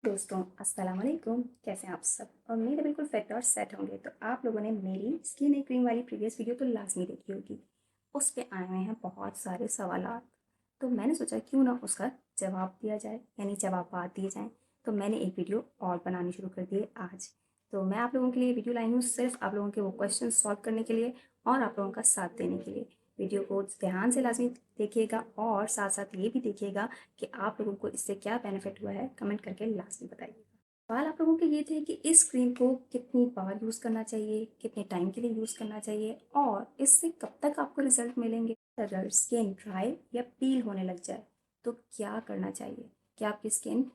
दोस्तों अस्सलाम वालेकुम। कैसे हैं आप सब? उम्मीद है बिल्कुल फिट और सेट होंगे। तो आप लोगों ने मेरी स्किन एंड क्रीम वाली प्रीवियस वीडियो तो लाजमी देखी होगी। उस पे आए हुए हैं बहुत सारे सवालात। तो मैंने सोचा क्यों ना उसका जवाब दिया जाए, यानी जवाबात दिए जाएं। तो मैंने एक वीडियो और बनानी शुरू कर दी है आज। तो मैं आप लोगों के लिए वीडियो लाई हूँ सिर्फ आप लोगों के वो क्वेश्चन सॉल्व करने के लिए और आप लोगों का साथ देने के लिए। वीडियो को ध्यान से लाजमी देखिएगा और साथ साथ ये भी देखिएगा कि आप लोगों को इससे क्या बेनिफिट हुआ है। कमेंट करके लाजमी बताइएगा। सवाल आप लोगों के ये थे कि इस क्रीम को कितनी बार यूज़ करना चाहिए, कितने टाइम के लिए यूज़ करना चाहिए और इससे कब तक आपको रिजल्ट मिलेंगे। अगर स्किन ड्राई या पील होने लग जाए तो क्या करना चाहिए, क्या आपकी स्किन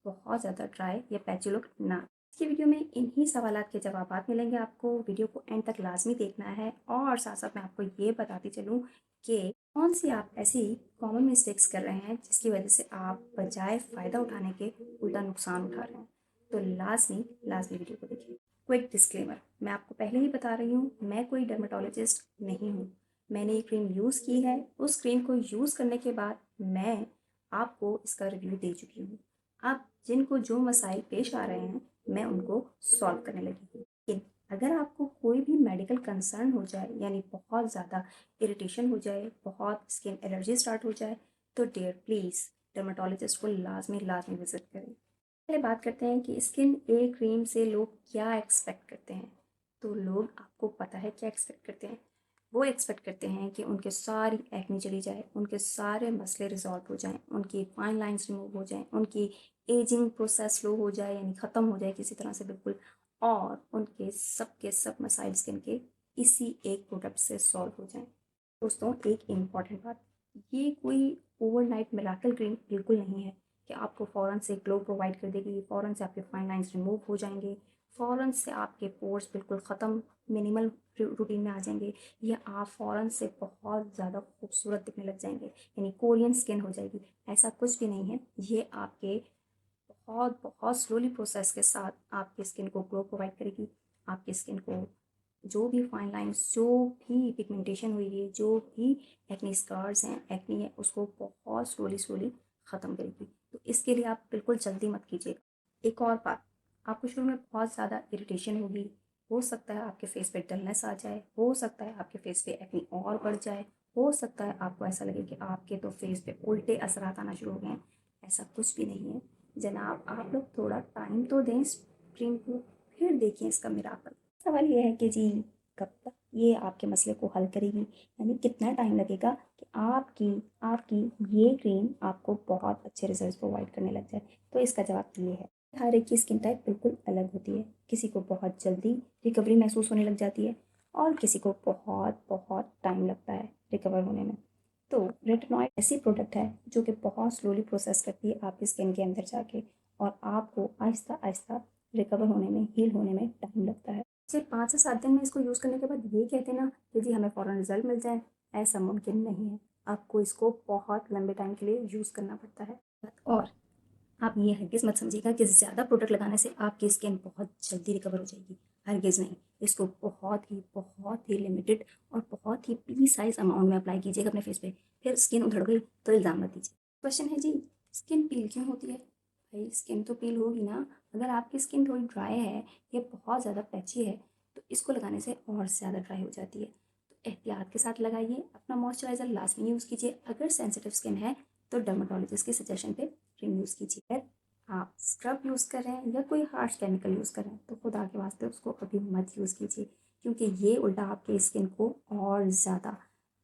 बहुत ज़्यादा ड्राई या पैची लुक ना। इसकी वीडियो में इन्हीं सवालात के जवाबात मिलेंगे आपको। वीडियो को एंड तक लाजमी देखना है और साथ साथ मैं आपको ये बताती चलूँ कि कौन सी आप ऐसी कॉमन मिस्टेक्स कर रहे हैं जिसकी वजह से आप बजाय फ़ायदा उठाने के उल्टा नुकसान उठा रहे हैं। तो लाजमी लाजमी वीडियो को देखिए। क्विक डिस्क्लेमर, मैं आपको पहले ही बता रही हूँ, मैं कोई डर्मेटोलॉजिस्ट नहीं हूँ। मैंने ये क्रीम यूज़ की है, उस क्रीम को यूज़ करने के बाद मैं आपको इसका रिव्यू दे चुकी हूँ। आप जिनको जो मसाइल पेश आ रहे हैं मैं उनको सॉल्व करने लगी हूँ। लेकिन अगर आपको कोई भी मेडिकल कंसर्न हो जाए, यानी बहुत ज़्यादा इरिटेशन हो जाए, बहुत स्किन एलर्जी स्टार्ट हो जाए, तो डियर प्लीज़ डर्मेटोलॉजिस्ट को लाजमी लाजमी विजिट करें। पहले बात करते हैं कि स्किन ए क्रीम से लोग क्या एक्सपेक्ट करते हैं। तो लोग, आपको पता है क्या एक्सपेक्ट करते हैं? वो एक्सपेक्ट करते हैं कि उनके सारी एक्ने चली जाए, उनके सारे मसले रिजॉल्व हो जाएं, उनकी फाइन लाइंस रिमूव हो जाएं, उनकी एजिंग प्रोसेस स्लो हो जाए, यानी ख़त्म हो जाए किसी तरह से बिल्कुल, और उनके सब के सब मसाइल स्किन के इसी एक प्रोडक्ट से सॉल्व हो जाएं। दोस्तों एक इम्पॉर्टेंट बात, ये कोई ओवरनाइट मिराकल क्रीम बिल्कुल नहीं है कि आपको फ़ौरन से ग्लो प्रोवाइड कर देगी, फ़ौरन से आपके फाइन लाइंस रिमूव हो जाएंगे, फ़ौरन से आपके पोर्स बिल्कुल ख़त्म मिनिमल रूटीन में आ जाएंगे, या आप फ़ौरन से बहुत ज़्यादा खूबसूरत दिखने लग जाएंगे, यानी कोरियन स्किन हो जाएगी। ऐसा कुछ भी नहीं है। ये आपके बहुत बहुत स्लोली प्रोसेस के साथ आपकी स्किन को ग्लो प्रोवाइड करेगी। आपकी स्किन को जो भी फाइन लाइंस, जो भी पिगमेंटेशन हुई है, जो भी एक्ने स्कार्स हैं, एक्ने है, उसको बहुत स्लोली स्लोली ख़त्म करेगी। तो इसके लिए आप बिल्कुल जल्दी मत कीजिएगा। एक और बात, आपको शुरू में बहुत ज़्यादा इरिटेशन होगी, हो सकता है आपके फेस पे डलनेस आ जाए, हो सकता है आपके फेस पे एक्ने और बढ़ जाए, हो सकता है आपको ऐसा लगे कि आपके तो फेस पे उल्टे असरात आना शुरू हो गए हैं। ऐसा कुछ भी नहीं है जनाब। आप लोग थोड़ा टाइम तो दें इस क्रीम को, फिर देखिए इसका मिराकल। सवाल ये है कि जी कब तक ये आपके मसले को हल करेगी, यानी कितना टाइम लगेगा कि आपकी आपकी ये क्रीम आपको बहुत अच्छे रिजल्ट प्रोवाइड करने लग जाए। तो इसका जवाब ये है, हर एक की स्किन टाइप बिल्कुल अलग होती है। किसी को बहुत जल्दी रिकवरी महसूस होने लग जाती है और किसी को बहुत बहुत टाइम लगता है रिकवर होने में। तो रेटिनॉइड ऐसी प्रोडक्ट है जो कि बहुत स्लोली प्रोसेस करती है आपकी स्किन के अंदर जाके, और आपको आहिस्ता आहिस्ता रिकवर होने में, हील होने में टाइम लगता है। सिर्फ 5 से 7 दिन में इसको यूज़ करने के बाद ये कहते ना कि जी हमें फ़ौरन रिजल्ट मिल जाए, ऐसा मुमकिन नहीं है। आपको इसको बहुत लंबे टाइम के लिए यूज़ करना पड़ता है। और आप ये हरगिज़ मत समझिएगा कि ज़्यादा प्रोडक्ट लगाने से आपकी स्किन बहुत जल्दी रिकवर हो जाएगी। हरगिज़ नहीं। इसको बहुत ही लिमिटेड और बहुत ही पी साइज़ अमाउंट में अप्लाई कीजिएगा अपने फेस पे। फिर स्किन उधड़ गई तो इल्ज़ाम मत दीजिए। क्वेश्चन है जी, स्किन पील क्यों होती है? भाई स्किन तो पील होगी ना। अगर आपकी स्किन थोड़ी ड्राई है या बहुत ज़्यादा पैची है तो इसको लगाने से और ज़्यादा ड्राई हो जाती है। तो एहतियात के साथ लगाइए, अपना मॉइस्चराइज़र लाजमी यूज़ कीजिए। अगर सेंसिटिव स्किन है तो डर्माटोलॉजिस्ट के सजेशन पे क्रीम यूज़ कीजिए। अगर आप स्क्रब यूज़ कर रहे हैं या कोई हार्श केमिकल यूज़ कर रहे हैं तो खुदा के वास्ते उसको अभी मत यूज़ कीजिए, क्योंकि ये उल्टा आपके स्किन को और ज़्यादा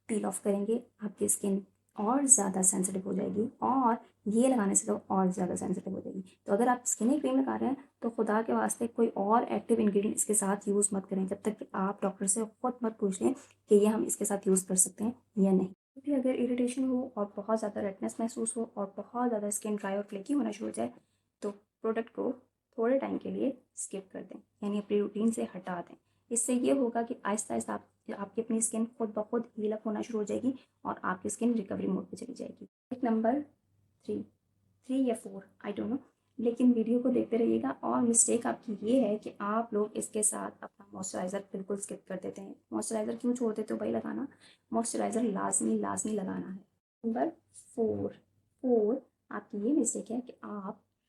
पील ऑफ करेंगे। आपकी स्किन और ज़्यादा सेंसिटिव हो जाएगी और ये लगाने से तो और ज़्यादा सेंसिटिव हो जाएगी। तो अगर आप स्किन क्रीम लगा रहे हैं तो खुदा के वास्ते कोई और एक्टिव इंग्रेडिएंट इसके साथ यूज़ मत करें जब तक कि आप डॉक्टर से खुद मत पूछ लें कि ये हम इसके साथ यूज़ कर सकते हैं या नहीं। क्योंकि अगर इरिटेशन हो और बहुत ज़्यादा रेडनेस महसूस हो और बहुत ज़्यादा स्किन ड्राई और फ्लेकी होना शुरू हो जाए तो प्रोडक्ट को थोड़े टाइम के लिए स्किप कर दें, यानी अपनी रूटीन से हटा दें। इससे ये होगा कि आहिस्ता आहिस्ता आपकी अपनी स्किन खुद ब खुद हील अप होना शुरू हो जाएगी और आपकी स्किन रिकवरी मोड पे चली जाएगी। एक नंबर 3, 3 या 4 आई डोंट नो, लेकिन वीडियो को देखते रहिएगा। और मिस्टेक आपकी ये है कि आप लोग इसके साथ अपना मॉइस्चराइज़र बिल्कुल स्किप कर देते हैं। मॉइस्चराइज़र क्यों छोड़ देते हो भाई लगाना? मॉइस्चराइज़र लाजमी लाजमी लगाना है। नंबर 4, आपकी ये मिस्टेक है कि आप